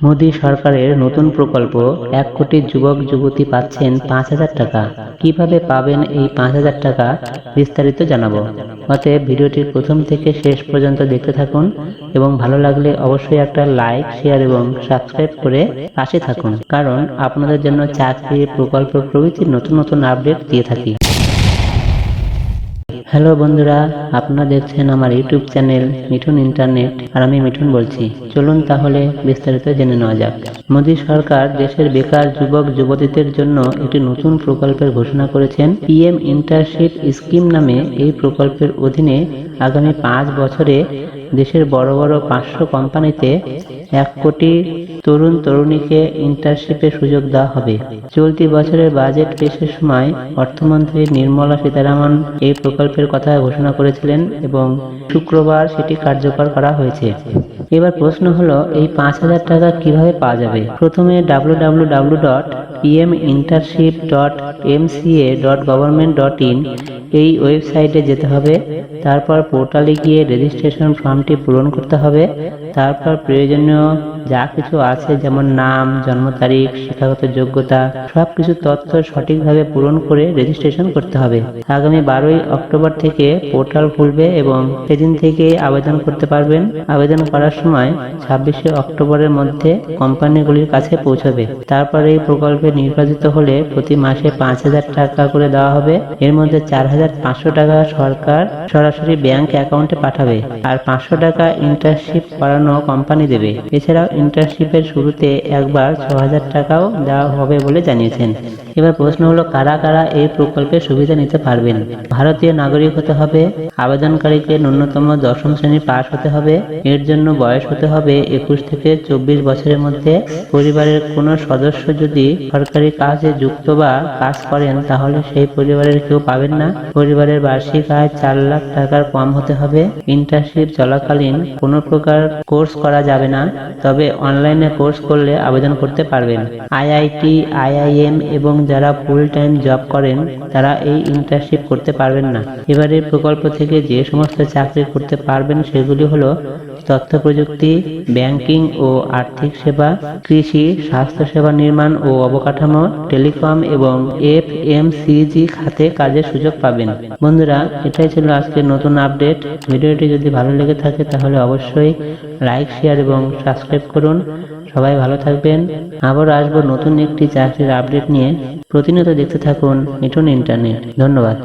মোদী সরকারের নতুন প্রকল্প ১ কোটি যুবক যুবতী পাচ্ছেন ৫,০০০ টাকা। কিভাবে পাবেন এই ৫,০০০ টাকা বিস্তারিত জানাবো। অতএব ভিডিওটির প্রথম থেকে শেষ পর্যন্ত দেখতে থাকুন এবং ভালো লাগলে অবশ্যই একটা লাইক, শেয়ার এবং সাবস্ক্রাইব করে পাশে থাকুন, কারণ আপনাদের জন্য চাকরি, প্রকল্প প্রভৃতির নতুন নতুন আপডেট দিয়ে থাকি। হ্যালো বন্ধুরা, আপনারা দেখছেন আমার ইউটিউব চ্যানেল মিঠুন ইন্টারনেট, আর আমি মিঠুন বলছি। চলুন তাহলে বিস্তারিত জেনে নেওয়া যাক। মোদী সরকার দেশের বেকার যুবক যুবতীদের জন্য একটি নতুন প্রকল্পের ঘোষণা করেছেন। পিএম ইন্টার্নশিপ স্কিম নামে এই প্রকল্পের অধীনে আগামী ৫ বছরে দেশের বড় বড় ৫০০ কোম্পানিতে ১ কোটি তরুণ তরুণীকে ইন্টার্নশিপের সুযোগ দেওয়া হবে। চলতি বছরের বাজেট পেশের সময় অর্থমন্ত্রী নির্মলা সীতারামন এই প্রকল্পের কথা ঘোষণা করেছিলেন এবং শুক্রবার সেটি কার্যকর করা হয়েছে। এবার প্রশ্ন হলো, এই ৫,০০০ টাকা কিভাবে পাওয়া যাবে? প্রথমে www.pminternship.mca.government.in এই ওয়েবসাইটে যেতে হবে। তারপর পোর্টালে গিয়ে রেজিস্ট্রেশন ফর্মটি পূরণ করতে হবে। তারপর প্রয়োজনীয় যা কিছু আছে, যেমন নাম, জন্ম তারিখ, শিক্ষাগত যোগ্যতা, সবকিছু তথ্য সঠিকভাবে পূরণ করে রেজিস্ট্রেশন করতে হবে। আগামী ১২ই অক্টোবর থেকে পোর্টাল খুলবে এবং সেদিন থেকে আবেদন করতে পারবেন। আবেদন করার সময় ২৬শে অক্টোবরের মধ্যে কোম্পানিগুলির কাছে পৌঁছবে। তারপর এই প্রকল্পে নির্বাচিত হলে প্রতি মাসে ৫,০০০ টাকা করে দেওয়া হবে। এর মধ্যে ৪,৫০০ টাকা সরকার সরাসরি ব্যাংক অ্যাকাউন্টে পাঠাবে, আর ৫০০ টাকা ইন্টার্নশিপ করানো কোম্পানি দেবে। এছাড়াও ইন্টার্নশিপের শুরুতে একবার ৬,০০০ টাকাও দেওয়া হবে বলে জানিয়েছেন। এবার প্রশ্ন হলো, কারা কারা এই প্রকল্পের সুবিধা নিতে পারবেন? ভারতীয় নাগরিক হতে হবে। আবেদনকারীকে ন্যূনতম ১০ম শ্রেণী পাস হতে হবে। এর জন্য বয়স হতে হবে ২১ থেকে ২৪ বছরের মধ্যে। পরিবারের কোনো সদস্য যদি সরকারি কাজে যুক্ত বা কাজ করেন, তাহলে সেই পরিবারের কেউ পাবেন না। পরিবারের বার্ষিক আয় ৪ লাখ টাকার কম হতে হবে। ইন্টার্নশিপ চলাকালীন কোনো প্রকার কোর্স করা যাবে না, তবে অনলাইনে কোর্স করলে আবেদন করতে পারবেন। আইআইটি, আইআইএম এবং যারা ফুল টাইম জব করেন তারা এই ইন্টার্নশিপ করতে পারবেন না। এবার এই প্রকল্প থেকে যে সমস্ত চাকরি করতে পারবেন সেগুলি হলো তথ্য প্রযুক্তি, ব্যাংকিং ও আর্থিক সেবা, কৃষি, স্বাস্থ্যসেবা নির্মাণ ও অবকাঠামো, টেলিকম এবং এফএমসিজি খাতে কাজের সুযোগ পাবেন। বন্ধুরা, এটাই ছিল আজকের নতুন আপডেট। ভিডিওটি যদি ভালো লেগে থাকে তাহলে অবশ্যই লাইক, শেয়ার এবং সাবস্ক্রাইব করুন। সবাই ভালো থাকবেন। আবার আসবো নতুন একটি চাকরির আপডেট নিয়ে। প্রতিনিয়ত দেখতে থাকুন মিঠুন ইন্টারনেট। ধন্যবাদ।